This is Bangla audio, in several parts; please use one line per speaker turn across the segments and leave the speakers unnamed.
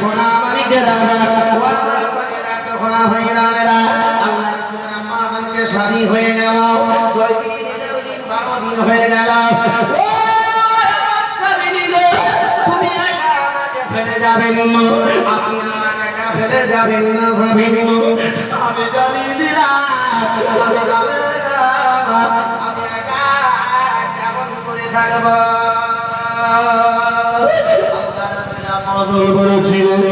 সোনা মানিকেরা আল্লাহ আমাকে শাদী হয়ে গেল 2 দিন 12 দিন হয়ে গেল তুমি আমাকে ফেলে যাবেন আপনি আমাকে ফেলে যাবেন না আমি জানি দিলাম আমি একা কেমন করে থাকবো আল্লাহ বলেছিলেন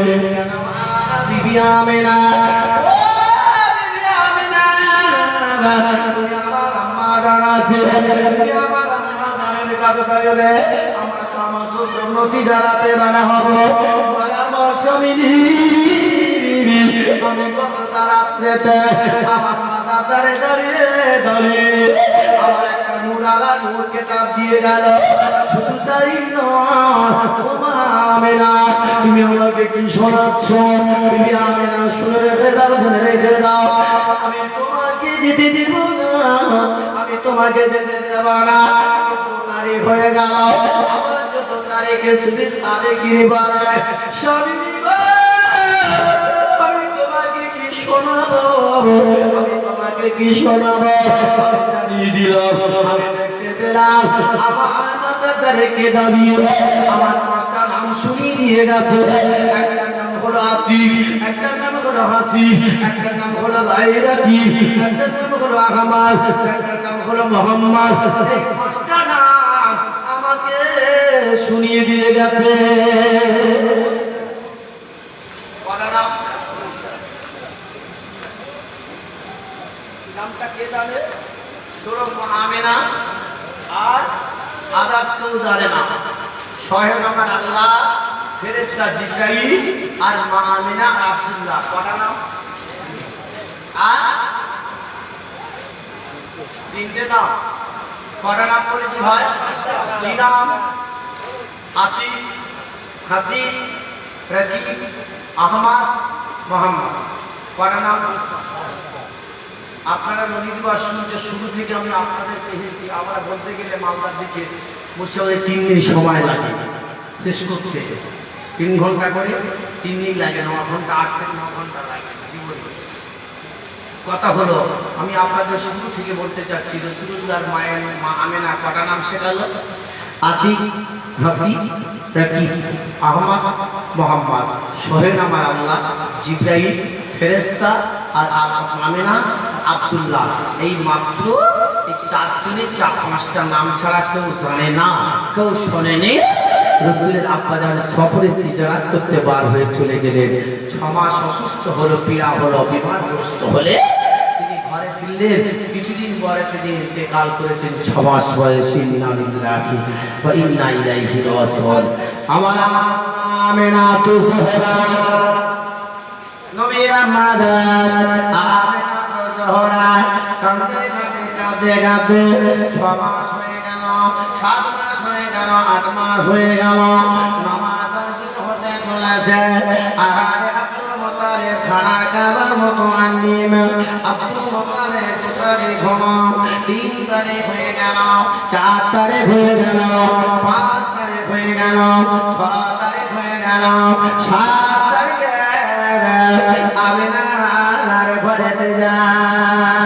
বিবি আমেনা তুমি আমার আম্মা জানাচ্ছে আমার আম্মা জানের কাছে তাইলে আমরা তামাসুর উন্নতি জানাতে বানা হব আমার স্বামী আমি কত রাত্রেতে আমার মাথা দাঁড়িয়ে আমার একটা নুরালা নূর কিতাব দিয়ে গেল শুধু তাই নয় আমেনা তুমি আমাকে কি শোনাচ্ছ বিবি আমেনা শুনে রেখে দাও জেনে রেখে দাও আমি তোমাকে যেতে দেব না আমি তোমাকে যেতে দেব না 14 তারিখ হয়ে গেল আমার 14 তারিখে শুধু সাদে কিনে বানায় স্বামী আমি তোমাকে কি শোনাবো জানিয়ে দিলাম আমি দেখতে পেলাম আমার মাথা রেখে দাঁড়িয়ে আমার 5টা নাম শুনিয়ে দিয়ে গেছে একটা নাম হলো আতিক একটা নাম হলো হাসিব একটা নাম হলো বাইরাকি একটা নাম হলো আহমদ একটা নাম হলো মোহাম্মদ এই 5টা নাম আমাকে শুনিয়ে দিয়ে গেছে কটা নাম নামটা কে জানে সূরা আমেনা আর আদাস কেউ জানে না স্বয়ং আমার আল্লাহ ফেরেশতা জিবরাইল আর মা আমেনা আব্দুল্লাহ কটা নাম আর 3টে নাম কটা নাম বলেছি ভাই কি নাম আতিক হাসিব রাকিব আহমদ মোহাম্মদ কটা নাম আপনারা নদীবার শুনছে শুরু থেকে আমি আপনাদেরকে এসেছি আমরা বলতে গেলে মামলার দিকে বসে ওদের 3 দিন সময় লাগে শেষ করতে 3 ঘন্টা করে 3 দিন লাগে 9 ঘন্টা 8 থেকে 9 ঘন্টা লাগে জীবনে কথা হলো আমি আপনাদের শুরু থেকে বলতে চাচ্ছি রাসূলুল্লাহর মায়ের মা আমেনা কটা নাম শেখালো আতিক হাসিব রাকিব আহমদ মোহাম্মদ সোহেল আমার আল্লাহ জিবরাইল ফেরেশতা আর আমেনা আব্দুল্লাহ এই মাত্র এই 4 জনের 4-5টা নাম ছাড়া কেউ জানে না কেউ শোনেনি রাসূলের আব্বা জান সফরে তিজারাত করতে বার হয়ে চলে গেলেন 6 মাস অসুস্থ হলো পীড়া হলো বিমারগ্রস্ত হলে তিনি ঘরে ফিরলেন কিছুদিন পরে তিনি ইন্তেকাল করেছেন 6 মাস বয়সে ইন্না লিল্লাহি ওয়া ইন্না ইলাইহি রাজিউন আমার আমেনা তো জোহরা নবীর মাদার আমেনা তো জোহরা কাঁদতে 6 মাস হয়ে গেল 7 মাস হয়ে গেল 8 মাস হয়ে গেল নামাজ হতে চলেছে আরে আব্দুল মুত্তালিব খানার কাবার মতো আন্নিম আব্দুল মুত্তালিব পুত্রে ঘুমা 3 তারিখ হয়ে গেল 4 তারিখ হয়ে গেল 5 তারিখ হয়ে গেল 6 তারিখ হয়ে গেল 7 তারিখে আমিনার ঘরেতে যায়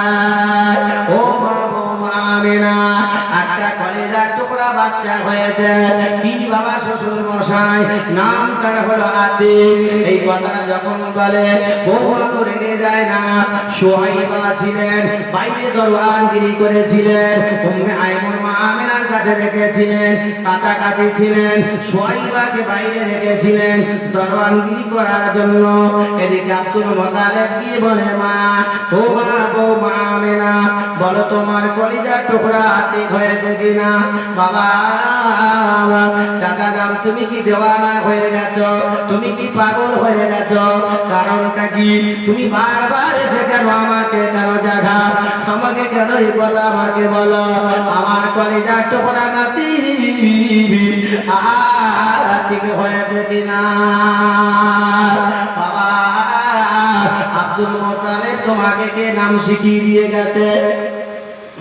ও বাবু আমিনা একটা কলিজার টুকরা বাচ্চা হয়েছে কি বাবা শ্বশুর মশাই নাম তার হলো আতিক এই কথাটা যখন বলে বউরা তো রেগে যায় না সুহাইবা ছিলেন বাইরে দরবারগিরি করেছিলেন উম্মে আইমন মা আমিনার কাছে রেখেছিলেন কাছাকাছি ছিলেন সুহাইবাকে বাইরে রেখেছিলেন দরবারগিরি করার জন্য এদিকে আব্দুল মুত্তালিব গিয়ে বলে মা ও মা বউ মা আমিনা বলো তোমার কলিজার টুকরা আতিক হয়েছে কিনা বাবা চাচা জান তুমি কি দেওয়ানা হয়ে গেছো তুমি কি পাগল হয়ে গেছো কারণটা কি তুমি বারবার এসে কেন আমাকে কেন জাগা আমাকে কেন এই কথা আমাকে বলো আমার কলিজার টুকরা নাতি আতিক হয়েছে কিনা বাবা আব্দুল মুত্তালিব তোমাকে কে নাম শিখিয়ে দিয়ে গেছে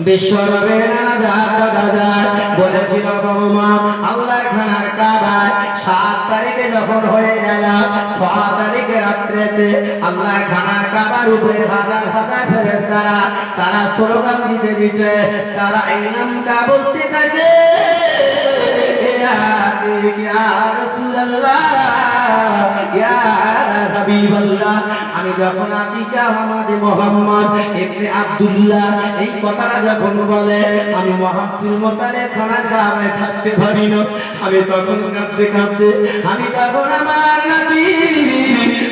বিশ্বনবীর নানা দাদা বলেছিল বৌমা আল্লাহর খানার কাবায় 7 তারিখে যখন হয়ে গেল 6 তারিখে রাত্রেতে আল্লাহর খানার কাবার উপরে হাজার হাজার ফেরেশতারা তারা স্লোগান দিতে দিতে তারা এই নামটা বলতে থাকে ইয়া রাসূলুল্লাহ ইয়া হাবিবাল্লাহ। আমি যখন আতিকা আমাদে মুহাম্মদ ইবনে আব্দুল্লাহ এই কথাটা যখন বলে আমি আব্দুল মুত্তালিব খানার কাবায় থাকতে পারি না। আমি তখন কাঁদতে কাঁদতে আমি তখন আমার নবী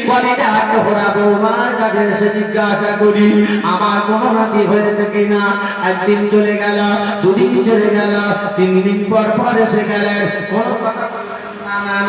কলিজা টুকরা বৌমার কাছে এসে জিজ্ঞাসা করি আমার কোনো নাতি হয়েছে কিনা। একদিন চলে গেল, 2 দিন চলে গেল, 3 দিন পর পর এসে গেলেন, কোনো কথা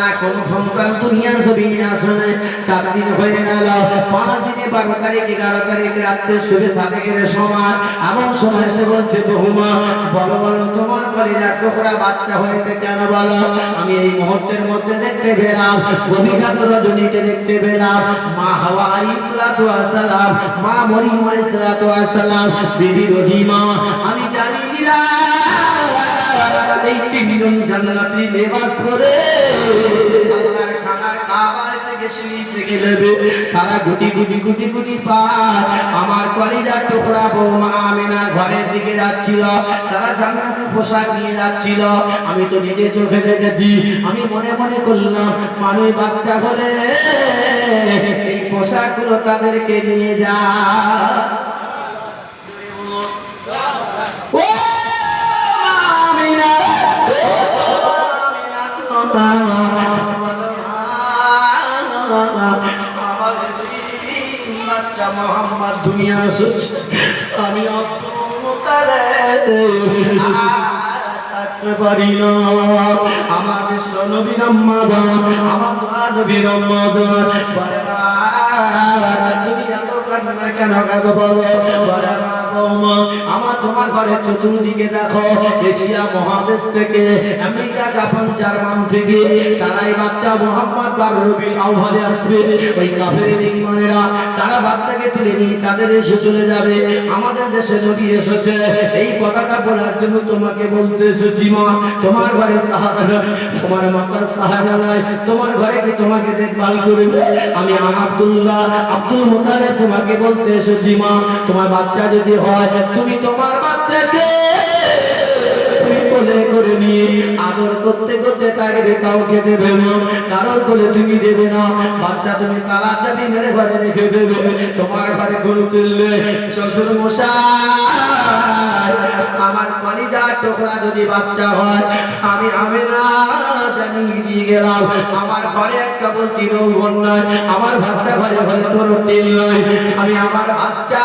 না কোন সন্তান দুনিয়ার জমিনে আসলে 4 দিন হয়ে গেল, 5 দিনে 12 তারিখ 11 তারিখ রাতে শুয়ে সাদেকের সময় এমন সময় এসে বলছে বৌমা বলো বলো তোমার কলিজার টুকরা বাচ্চা হয়েছে কেন বলো। আমি এই মুহূর্তের মধ্যে দেখতে পেলাম অভিঘাত রজনীকে দেখতে পেলাম মা হাওয়া আলাইহিস সালাতু ওয়াস সালাম, মা মরিয়ম আলাইহিস সালাতু ওয়াস সালাম, বিবি রহিমা। আমি জানি এই 3 জন জান্নাতি লেবাস পরে আল্লাহর খানার কাবার থেকে সিঁড়ি থেকে নেবে তারা গুটি গুটি গুটি গুটি পায় আমার কলিজার টুকরা বৌমা আমিনার ঘরের দিকে যাচ্ছিল। তারা জান্নাতি পোশাক নিয়ে যাচ্ছিল। আমি তো নিজে চোখে দেখেছি। আমি মনে মনে করলাম মানুষ বাচ্চা হলে এই পোশাকগুলো তাদেরকে নিয়ে যায়। মোহাম্মদ দুনিয়া এসেছে আমি থাকতে পারি না। আমার বিশ্ব নবীর আম্মাজান আমার দোয়া নবীর আম্মাজান বলে না তুমি এত কান্না কেন কাঁদো বলো। বলে না বৌমা আমার তোমার ঘরের চতুর্দিকে দেখো এশিয়া মহাদেশ থেকে আমেরিকা জাপান জার্মান থেকে তারাই বাচ্চা মোহাম্মদ বা রবিউল আউয়ালে আসবে। ওই কাফের ঈমানেরা তারা বাচ্চাকে তুলে নিয়ে তাদের এসে চলে যাবে। আমাদের দেশে নবী এসেছে এই কথাটা বলার জন্য তোমাকে বলতে এসেছি মা তোমার ঘরে সাহায্য তোমার মাতার সাহায্য নাই তোমার ঘরে কি তোমাকে দেখভাল করবে। আমি আব্দুল্লাহ আব্দুল মুত্তালিব তোমাকে বলতে এসেছি মা তোমার বাচ্চা যদি হয় তুমি তোমার বাচ্চাকে তুমি কোলে করে নিয়ে আদর করতে করতে তাকে কাউকে দেবে না, কারোর কোলে তুমি দেবে না। বাচ্চা তুমি তালা চাবি মেরে ঘরে রেখে দেবে। তোমার ঘরে গরু তুললে শ্বশুর মশাই আমার কলিজার টুকরা যদি বাচ্চা হয় আমি আমিনা জানিয়ে দিয়ে গেলাম আমার ঘরে একটা বলছি নৌবন নয় আমার বাচ্চা ঘরে ঘরে তোর তেল নয়। আমি আমার বাচ্চা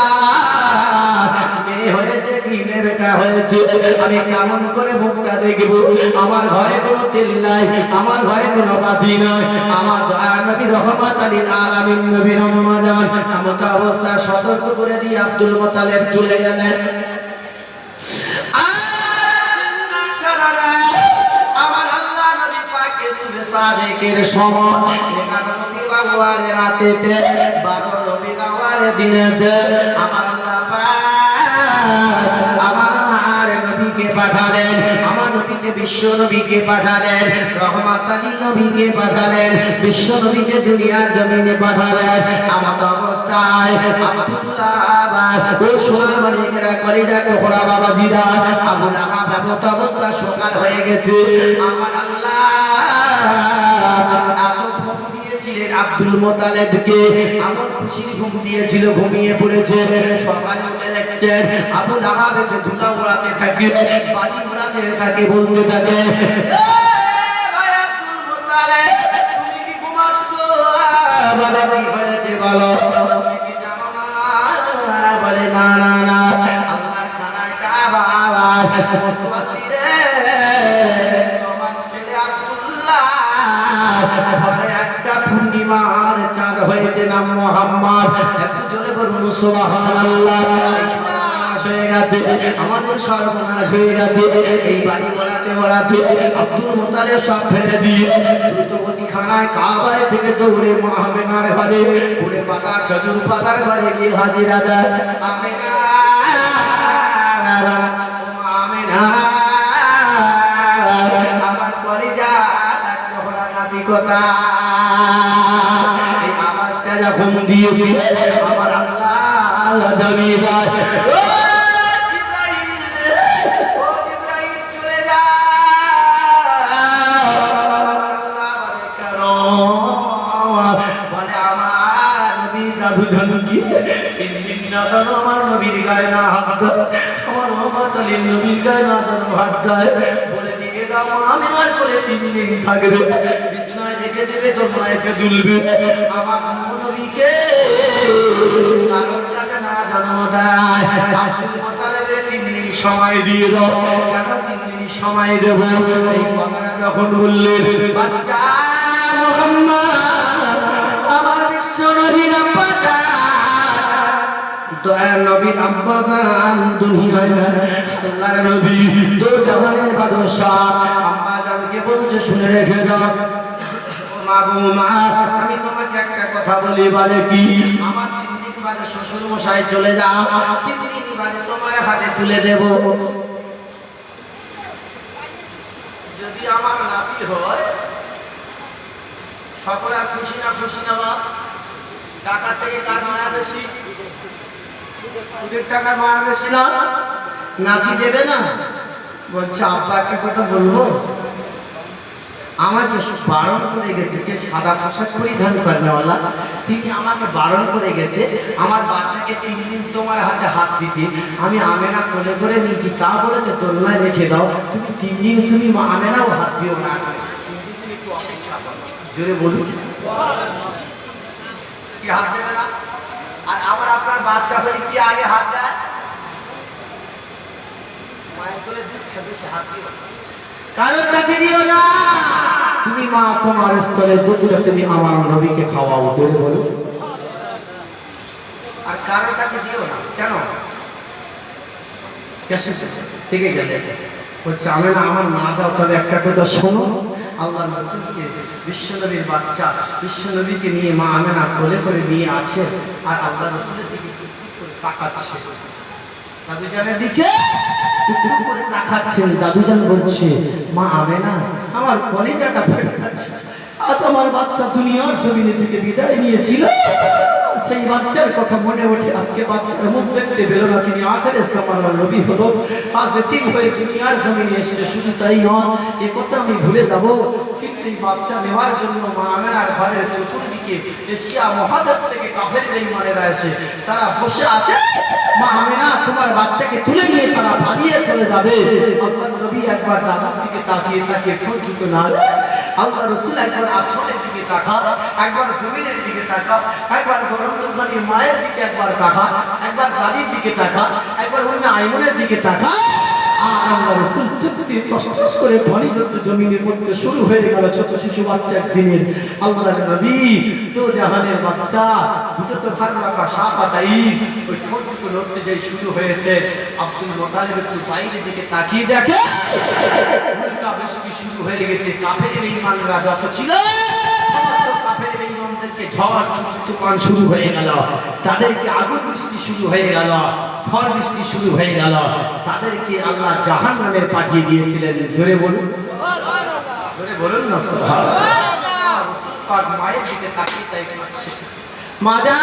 মেয়ে হয়েছে কি বেটা হয়েছে আমি কেমন করে মুখটা দেখবো। আমার ঘরে কোনো তেল নাই আমার ঘরে কোনো বাতি নাই। আমার দয়া নবী রহমাতুল লিল আলামিন নবী রহমান এমন অবস্থা সতর্ক করে দিয়ে আব্দুল মুত্তালিব চলে গেলেন। আমার আল্লাহ নবী পাকে সুরে সাদেকের সময় 11 রবিউল আউয়াল রাতেতে 12 রবিউল আউয়াল দিনেতে আমার আল্লাহ আমার নবীকে পাঠালেন আমার নবীকে বিশ্ব নবীকে পাঠালেন রহমাতুল নবীকে পাঠালেন বিশ্ব নবীকে দুনিয়ার জমিনে পাঠালেন। আমার অবস্থায় আব্দুল্লাহ ও সোনামানিকেরা কলিজা টুকরা বাবাজিরা আবু লাহাব অবস্থা সকাল হয়ে গেছে। আমার আল্লাহ আব্দুল মুত্তালিবকে এমন খুশির ঘুম দিয়েছিল ঘুমিয়ে পড়েছে। সকালে উঠে দেখছেন আবু লাহাব এসে ধুলা উড়াতে থাকে বাড়ি উড়াতে থাকে বলতে থাকে ভাই আব্দুল মুত্তালিব তুমি কি ঘুমাচ্ছো। বলে কি হয়েছে বলো। বলে না না না আল্লাহর খানায় কাবা তোমার ছেলে আব্দুল্লাহ ঘরে একটা পূর্ণিমার চাঁদ হয়েছে নাম মুহাম্মদ। একটু জোরে বলুন সুবহানাল্লাহ। হয়ে গেছে আমাদের সর্বনাশ হয়ে গেছে। এই বাড়ি বলাতে বলাতে আব্দুল মুত্তালিব সব ফেলে দিয়ে দ্রুতগতি খানায় কাবায় থেকে দৌড়ে মা আমিনার ঘরে কুড়ে পাতা খেজুর পাতার ঘরে গিয়ে হাজিরা দেয়। আমিনা আমেনা আমার কলিজা টুকরা নাতি কথা এই আওয়াজটা যখন দিয়েছে আমার আল্লাহ জানিয়ে দেয় আমার নবীর গায়ে না হাত দেয় আমার মোহাম্মদ আলীর নবীর গায়ে না হাত দেয় বলে দিয়ে দাও আমিনার করে 3 দিন থাকবে বিছানায় রেখে দেবে তোর মায়েকে দুলবে আমার নবীকে কারোর কাছে না জন্ম দেয় আব্দুল মুত্তালিবের 3 দিন সময় দিয়ে দাও কেন 3 দিন সময় দেব এই কথাটা যখন বললেন বাচ্চা মুহাম্মদ আমার বিশ্ব নবীর আব্বা দয়ার নবীর আব্বা জান দুনিয়ায় আল্লাহর নবী দো জাহানের বাদশা আম্মা জানকে বলছে শুনে রেখে দাও মা বৌমা আমি তোমাকে একটা কথা বলি বলে কি আমার 3 দিন বাদে শ্বশুর মশাই চলে যাও 3 দিন বাদে তোমার হাতে তুলে দেব যদি আমার নাতি হয় সকল আর খুশি না টাকা থেকে কার মায়া বেশি টাকা মায়া বেশি না নাতি দেবে না বলছে আব্বা একটা কথা বলবো আমাকে বারণ করে গেছে যে সাদা পোশাক পরিধান করেনওয়ালা তিনি আমাকে বারণ করে গেছে আমার বাচ্চাকে 3 দিন তোমার হাতে হাত দিতে আমি আমেনা কোলে করে নিয়েছি তা বলেছে তোলনায় রেখে দাও তুমি 3 দিন তুমি আমেনাও হাত দিও না একটু অপেক্ষা করো জোরে বলুন কি হাত দেবে না আর আবার আপনার বাচ্চা হলে কি আগে হাত দেয় মায়ের কোলে দুধ খেতে হাত দিও কারোর কাছে দিও না তুমি মা তোমার স্তরে দুধটা তুমি আমার নবীকে খাওয়াও জোরে বলো আর কারোর কাছে দিও না কেন ঠিক আছে হচ্ছে আমি না আমার না দাও তবে একটা কথা শোনো আল্লাহ রাসূলকে বিশ্বনবীর বাচ্চা বিশ্বনবীকে নিয়ে মা আমেনা কোলে করে নিয়ে আছে আর আল্লাহ রাসূলের দিকে তাকাচ্ছে দাদুজানের দিকে করে তাকাচ্ছেন দাদুজান বলছে মা আমেনা আমার কলিজাটা ফেটে যাচ্ছে আজ আমার বাচ্চা দুনিয়ার জমিনে থেকে বিদায় নিয়েছিল সেই বাচ্চার কথা মনে ওঠে আজকে বাচ্চার মুখ দেখতে পেল না তিনি আখেরের জামানার নবী হলো আজ এতিম হয়ে দুনিয়ার জমিনে এসেছে শুধু তাই নয় এ কথা আমি ভুলে যাব কিন্তু এই বাচ্চা নেওয়ার জন্য মা আমেনার ঘরের চতুর্দিকে এশিয়া মহাদেশ থেকে কাফের বেঈমানেরা এসে তারা বসে আছে মা আমেনা তোমার বাচ্চাকে তুলে নিয়ে তারা পালিয়ে চলে যাবে আল্লাহর নবী একবার দাদার দিকে তাকিয়ে ঠোঁট দুটো নাড়ে আল্লাহ রাসূল একবার আসমানের দিকে তাকা একবার জমিনের দিকে তাকা একবার গরমদুর্গানি মায়ের দিকে একবার তাকা একবার দাদির দিকে তাকা একবার উম্মে আইমনের দিকে তাকা আর আল্লাহ রাসূল চুপটি টস করে পানি যত জমিনের মধ্যে শুরু হয়ে গেল ছোট শিশু বাচ্চা একদিনের আল্লাহর নবী তো জাহানের বাদশা দুটো তো ভাগ রাখা সাপাতাই ওই ঠোঁটটুকু নড়তে যাই শুরু হয়েছে আব্দুল মুত্তালিব একটু বাইরের দিকে তাকিয়ে দেখে উল্টা বৃষ্টি শুরু হয়ে গেছে কাফের বেঈমানরা যত ছিল সমস্ত কাফের বেঈমানদেরকে ঝড় তুফান শুরু হয়ে গেল তাদেরকে আগুন বৃষ্টি শুরু হয়ে গেল ঝড় বৃষ্টি শুরু হয়ে গেল তাদেরকে আল্লাহ জাহান্নামে পাঠিয়ে দিয়েছিলেন জোরে বলুন না সুবহানাল্লাহ মায়ের দিকে তাকিয়ে তাই করছে মাজা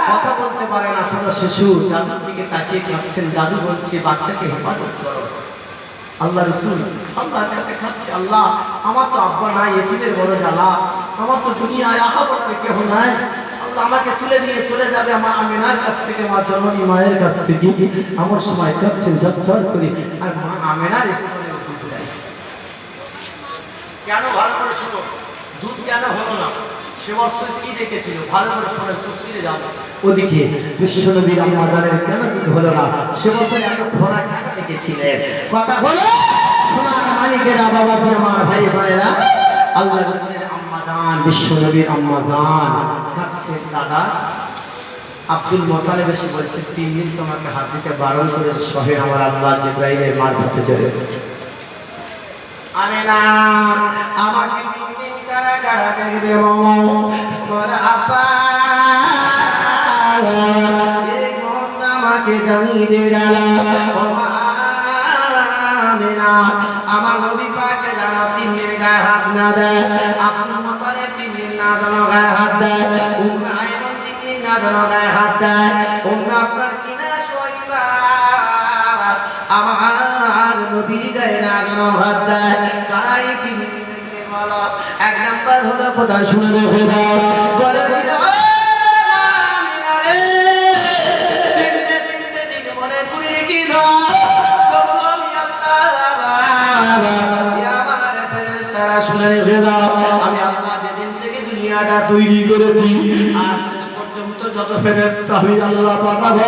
কথা বলতে পারে না ছোট শিশু দাদুর দিকে তাকিয়ে কাঁদছেন দাদু বলছে বাচ্চাকে হেফাজত করো আল্লাহ রাসূল আল্লাহর কাছে কাঁদছে আল্লাহ আমার তো আব্বা নাই এতিমের বড় জ্বালা আমার তো দুনিয়ায় আহাবতের কেহ নাই আল্লাহ আমাকে তুলে নিয়ে চলে যাবে আমার আমিনার কাছ থেকে মা জননী মায়ের কাছ থেকে আমার সময় কাঁদছেন ঝরঝর করে আর মা আমিনার স্তনে দুধ দেয় কেন ভালো করে শোনো দুধ কেন হলো না সে বছর কি দেখেছিল ভালো করে শোনো তফসিরে যাও ওদিকে বিশ্বনবীর আম্মা জানের কেন দুধ হলো না সে বছর এত খোরা কেন দেখেছিলেন কথা হলো সোনার মানিকেরা বাবাজি আমার ভাই বোনেরা আল্লাহ রাসূলের আম্মা জান বিশ্বনবীর আম্মা জান কাছে দাদা আব্দুল মুত্তালিব এসে বলছে 3 দিন তোমাকে হাত দিতে বারণ করেছে সহে আমার আল্লাহ জিবরাইলের মারফতে জড়ে আমেনা আমাকে 3 দিন কারা কারা দেখবে মোর আপা এই মন আমাকে জানিয়ে গেল দেয়, আব্দুল মুত্তালিব 3 দিন না জানো গায়ে হাত দেয়, উম্মে আইমান 3 দিন না জানো গায়ে হাত দেয়, উম্মে আপনার কিনা শোয়বা আমার নবীর গায়ে না জানো হাত দেয়। কারাই 3 দিন বলো, 1 নাম্বার হলো কোথায় শুনে রেখে দাও, বলেছিল আমি আল্লাহ যেদিন থেকে দুনিয়াটা তৈরি করেছি আর শেষ পর্যন্ত যত ফেরেশতা আমি আল্লাহ পাঠাবো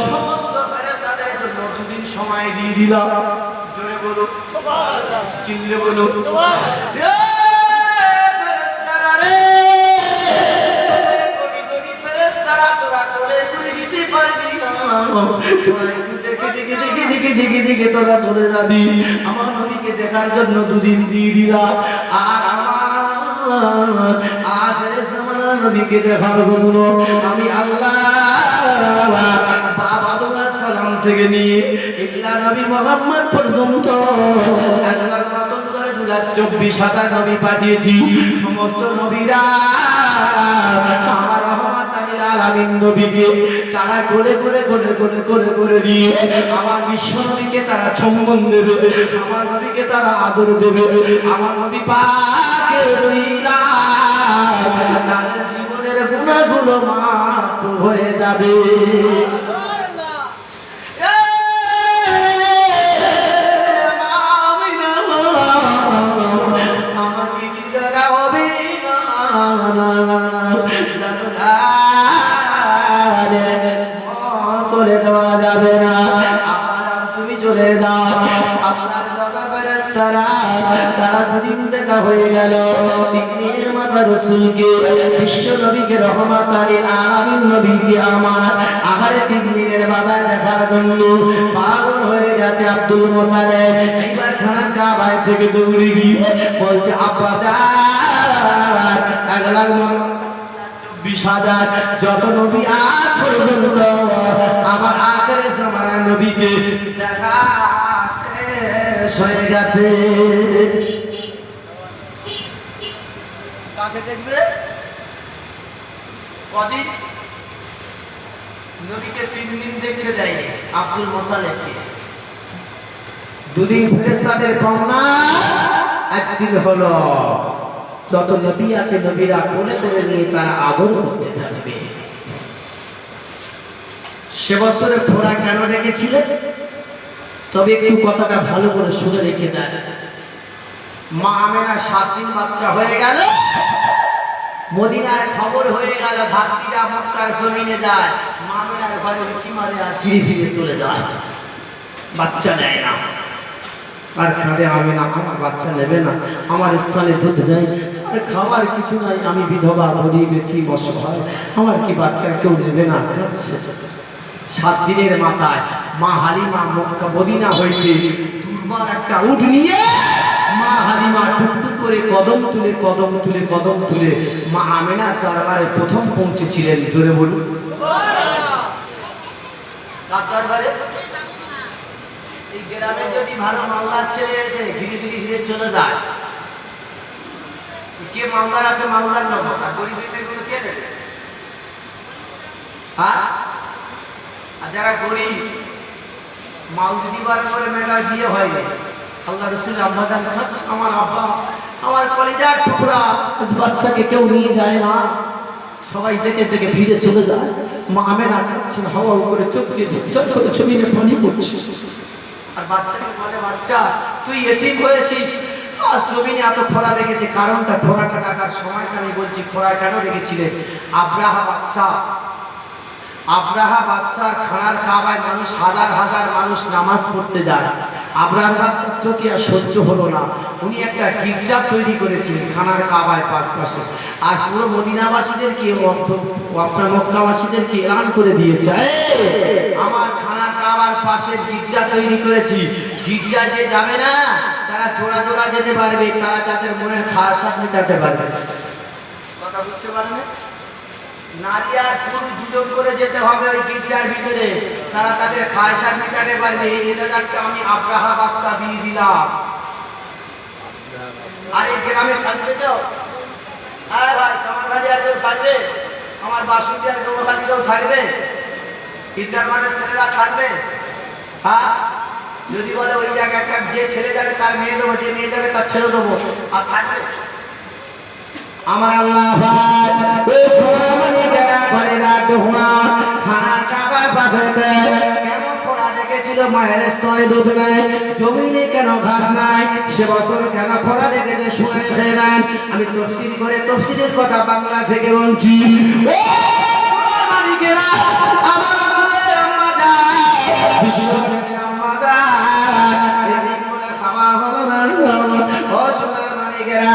সমস্ত ফেরেশতাদের জন্য 2 দিন সময় দিয়ে দিলাম। জোরে বলো সুবহানাল্লাহ, চিল্লে বলো সুবহানাল্লাহ। ফেরেশতারা রে কোটি কোটি ফেরেশতারা তোরা কোলে তুলে দিতে পারবি না, দেখে তোরা চলে যাবি। আমার নবীকে দেখার জন্য 2 দিন দিয়ে দিলাম। আর আমার আখেরে জামানার নবীকে দেখার জন্য আমি আল্লাহ বাবা আদমের সালাম থেকে নিয়ে ইল্লা নবী মুহাম্মদ পর্যন্ত 1 লাখ মতন করে 2,24,000 নবী পাঠিয়েছি। সমস্ত নবীরা আমার রহমাতুল লিল আলামিন নবীকে তারা করে করে করে করে করে করে নিয়ে আমার বিশ্ব নবীকে তারা সম্মান দেবে, আমার নবীকে তারা আদর দেবে। আমার নবী পাকের উসিলায় তাদের জীবনের গুনাহগুলো মাফ হয়ে যাবে। আমাকে কি দ্বারা হবে করে দেওয়া যাবে না, আমার তুমি চলে যাও। আপনার যত ফেরেশতারা তারা 2 দিন দেখা হয়ে গেল। 3 দিনের মাথা রাসূলকে বিশ্ব নবীকে রহমাতুল লিল আলামিন নবীকে আমার আহারে 3 দিনের মাথায় দেখার জন্য পাগল হয়ে গেছে আব্দুল মুত্তালিব। এইবার খানার কাবায় থেকে দৌড়ে গিয়ে বলছে আব্বা যান 1 লাখ 20,000 যত নবী আজ পর্যন্ত আমার আখেরে জামানার নবীকে দেখা শেষ হয়ে গেছে। কাকে দেখবে? কদিন নবীকে 3 দিন দেখতে যায়নি আব্দুল মুত্তালিবকে। 2 দিন ফেরেশতাদের পাওনা, 1 দিন হলো যত নবী আছে নবীরা কোলে করে নিয়ে তারা আদর করতে থাকবে। সে বছরে ঘোড়া কেন রেখেছিলেন? তবে একটু কথাটা ভালো করে শুনে রেখে দেন। মা আমেনা 7 দিন বাচ্চা হয়ে গেল, মদিনায় খবর হয়ে গেল ধাত্রীরা মক্কার জমিনে যায়, মা আমেনার ঘরে উঁকি মারে আর ফিরে ফিরে চলে যায়, বাচ্চা নেয় না। আর কাঁদে আমেনা আমার বাচ্চা নেবে না, আমার স্থানে দুধ নেই, আর খাওয়ার কিছু নাই, আমি বিধবা গরিব এতিম অসহায়, আমার কি বাচ্চা কেউ নেবে না, কাঁদছে। 7 দিনের মাথায় মা হালিমা মক্কা মদিনা হইতে দুর্বার একটা উট নিয়ে মা হালিমা টুকটুক করে কদম তুলে কদম তুলে কদম তুলে মা আমেনার দরবারে প্রথম পৌঁছেছিলেন। জোরে বলুন সুবহানাল্লাহ। কার দরবারে? এই গ্রামে যদি ভালো মালদার ছেলে এসে ধীরে ধীরে ধীরে চলে যায়, কে মালদার আছে মালদার নাম, আর গরিবের গুলো কে দেবে? আর যারা গরিব মালদিবার করে মেয়েটার বিয়ে হয়নি, আল্লাহ রাসূল আব্বা জান আমার আব্বা আমার কলিজার টুকরা বাচ্চাকে কেউ নিয়ে যায় না, সবাই দেখে দেখে ফিরে চলে যায়। মা আমেনা কাঁদছেন, হাওয়া উপরে চোখ দিয়ে ঝরঝর করে ছবিতে পানি পড়ছে। আর বাচ্চাকে বলে বাচ্চা তুই এতিম হয়েছিস, আজ জমিনে এত খরা রেখেছে, কারণটা খরাটা টাকার সময়টা আমি বলছি। খরা কেন রেখেছিলে? আব্রাহা বাদশার খানার কাবায় মানুষ হাজার হাজার মানুষ নামাজ পড়তে যায়। আব্রাহার বাদশার চোখে আর সহ্য হলো না, উনি একটা গির্জা তৈরি করেছিলেন খানার কাবায় পাশে, আর পুরো মদিনাবাসীদেরকে আপনার মক্কাবাসীদেরকে এলান করে দিয়েছে আমার খানার কাবার পাশে গির্জা তৈরি করেছি, গির্জা যে যাবে না তারা জোড়া জোড়া যেতে পারবে, তারা তাদের মনের খাসা মেটাতে পারবে। কথা বুঝতে পারবে? নারী আর পুরুষ দুজন করে যেতে হবে ওই গির্জার ভিতরে, তারা তাদের খায়সা মেটাতে পারবে। এই রেজাল্টটা আমি আব্রাহা বাদশা দিয়ে দিলাম। আর এই গ্রামে থাকবে তো? হ্যাঁ ভাই, কামারখালি আর কেউ থাকবে? আমার বাসন্তী আর গৌরখালিতেও থাকবে? ইন্টারমার্টের ছেলেরা থাকবে? হ্যাঁ, যদি বলে ওই জায়গায় একটা যে ছেলে যাবে তার মেয়ে দেবো, যে মেয়ে যাবে তার ছেলে দেবো, আর থাকবে? আমার আল্লাহ ভাই ওই সোনামণি গেরা ঘরে রাত ঢোকা খানা চাবার পাশে কেন খোড়া ডেকেছিল মায়ের স্তনে দুধ নাই, জমিনে কেন ঘাস নাই, সে বছর কেন খোড়া ডেকেছে শুনে ফেলেন। আমি তফসিল করে তফসিলের কথা বাংলা থেকে বলছি। ও সোনামণি গেরা আমার রাসূলের আম্মা যায়, বিশ্বনবীর আম্মা যায়, এদিন বলে খাওয়া হলো না। ও সোনামণি গেরা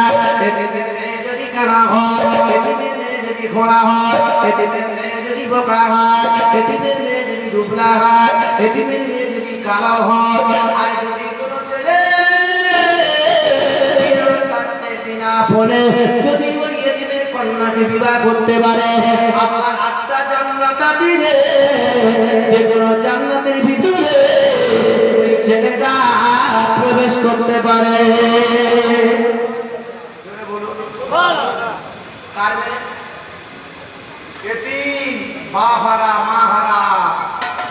যদি কানা হয়, এদিনের মেয়ে যদি ঘোড়া হয়, এদিনের মেয়ে যদি বোকা হয়, এদিনের মেয়ে যদি দুবলা হয়, এদিনের মেয়ে যদি কালো হয়, আর যদি কোনো ছেলে বিনা ফলে যদি ওই এদিনের কন্যাকে বিবাহ করতে পারে, আল্লাহ 8টা জান্নাত আছে রে, যে কোনো জান্নাতের ভিতরে ওই ছেলেটা প্রবেশ করতে পারে।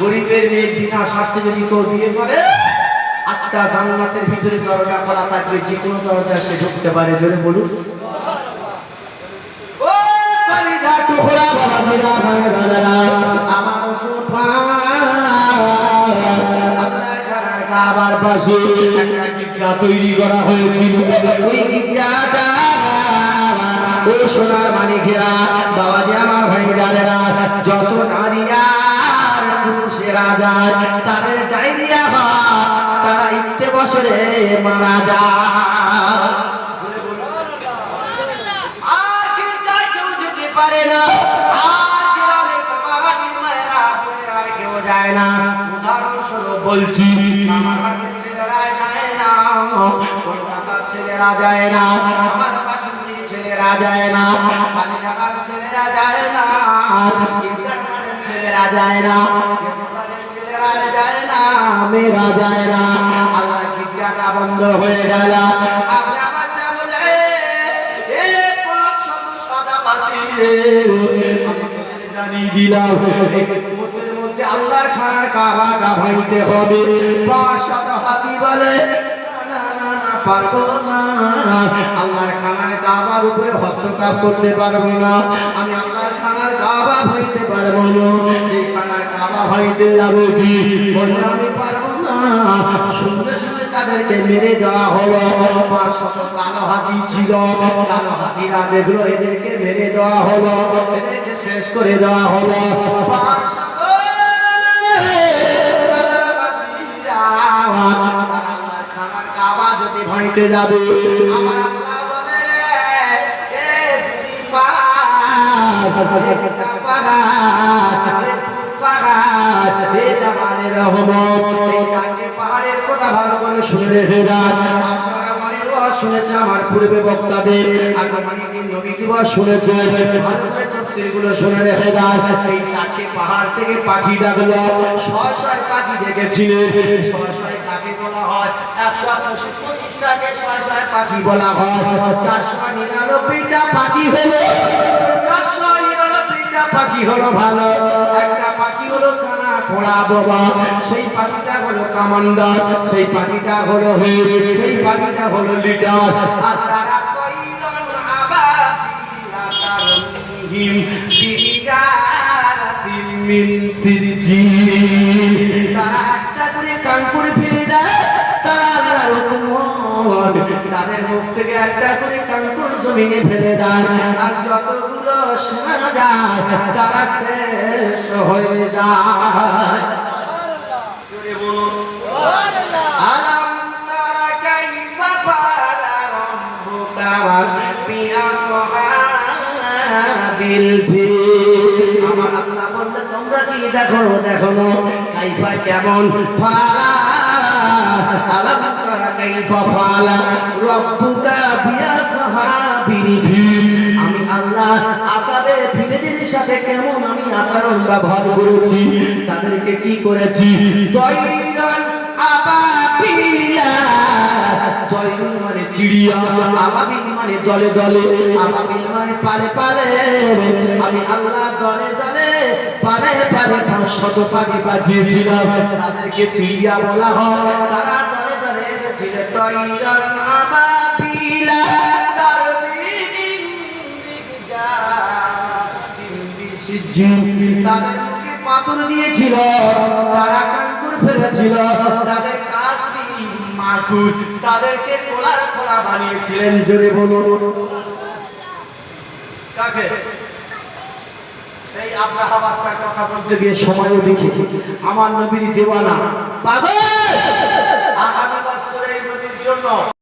গরিবের মেয়ে বিনা স্বার্থে যদি কেউ বিয়ে করে, 8টা জান্নাতের ভিতরে দরজা খোলা থাকবে, যে কোনো দরজা সে ঢুকতে পারে। জোরে বলুন। কাবার পাশে একটা গির্জা তৈরি করা হয়েছিল। ওই গির্জাটা ও সোনার মানিকেরা, বাবাজি আমার ভাই জানেরা, যত নারী আর পুরুষেরা যায় তাদের ডায়রিয়া হয়, তারা ইত্যে বছরে মারা যায়। আর গির্জায় কেউ যেতে পারে না, আর গ্রামের কামারহাটির মায়েরা বোনেরা কেউ যায় না। উদাহরণস্বরূপ বলছি, কামারহাটির ছেলেরা যায় না, কলকাতার ছেলেরা যায় না, আমার বাসন্তীর ছেলেরা যায় না, বালিঢাকার ছেলেরা যায় না, ইন্টারমার্টের ছেলেরা যায় না, ছেলেরা যায় না, মেয়েরা যায় না। আল্লাহ গির্জাটা বন্ধ হয়ে গেল। আল্লাহ বাসা বলে এ 500 সাদা বাতি জানিয়ে দিলাম, এই মুহূর্তের মধ্যে আল্লাহর খানার কাবাটা ভাঙতে হবে। 500 হাতি বলে পারবো না, আল্লাহর খানার কাবার উপরে হস্তক্ষেপ করতে পারবো না, আমি আল্লাহর খানার কাবা ভাঙতে পারবো না। যে খানার কাবা ভাঙতে যাবে কি বলে আমি পারবো না। সঙ্গে সঙ্গে তাদেরকে মেরে দেওয়া হলো। 500 কালো হাতি ছিল, কালো হাতিরা দেখলো, এদেরকে মেরে দেওয়া হলো, এদেরকে শেষ করে দেওয়া হলো। 500 যদি ভাঙতে যাবে, আমার আল্লাহ বলে পাহাড়ের কথা ভালো করে শুনে রেখে যান। শুনেছে আমার পূর্বে বক্তাদের, আগমনীর নবী দিবস শুনেছে, ভালো করে তফসিরগুলো শুনে রেখে যান। এই 4টে পাহাড় থেকে পাখি ডাকলো, শয় শয় পাখি ডেকেছিলেন। শয় শয় কাকে বলা হয়? 125টাকে শয় শয় পাখি বলা হয়। 499টা পাখি হলো, 499টা পাখি হলো ভালো, একটা পাখি হলো কানা খোড়া বাবা, সেই পাখিটা হলো কমান্ডার, সেই পাখিটা হলো হেড, সেই পাখিটা হলো লিডার। আর তারা কইলন আবাবিলা তারহিম বিজারাতিন মিন সিজিল, তারা একটা করে কানপুর ফেলে দেয়, তারা আল্লাহর হুকুম, তাদের মুখ থেকে একটা করে কানপুর জমিনে ফেলে দেয়, আর যতগুলো শোনা যায় তারা শেষ হয়ে যায়। জোরে বলুন আলাম তারা কাইফা ফাআলা রাব্বুকা বিআসহাবিল ফিল। আমার আল্লাহ বললে তোমরা কি দেখো না কাইফা কেমন, ফাআলা আলাম তারা কাইফা ফাআলা রাব্বুকা বিআসহাবিল ফিল। আমি আল্লাহ আসাবের ফিলেদের সাথে কেমন আমি আচরণ ব্যবহার করেছি, তাদেরকে কি করেছি? তৈরান আবাবিলা তয়রুন মানে চিড়িয়া, আবাবিল মানে দলে দলে, আবাবিল মানে পালে পালে। আমি আল্লাহ দলে দলে পালে পালে 500 পাখি পাঠিয়েছিলাম, তাদেরকে চিড়িয়া বলা হয়। তারা দলে দলে এসেছিল তয়রুন আবাবিলা তারমিহিম বিহিজাতিন সিজিল। তাদের মুখে পাথর দিয়েছিল, তারা কাঙ্কুর ফেলেছিল, তাদের কাশবি মাকুর, তাদেরকে কোলার কোলা বানিয়েছিলেন। জোরে বলুন কাকে? এই আব্রাহা বাদশার কথা বলতে গিয়ে সময়ও দেখি আমার নবীর দেওয়ানা পাগল। আগামী বছর এই নবীর জন্য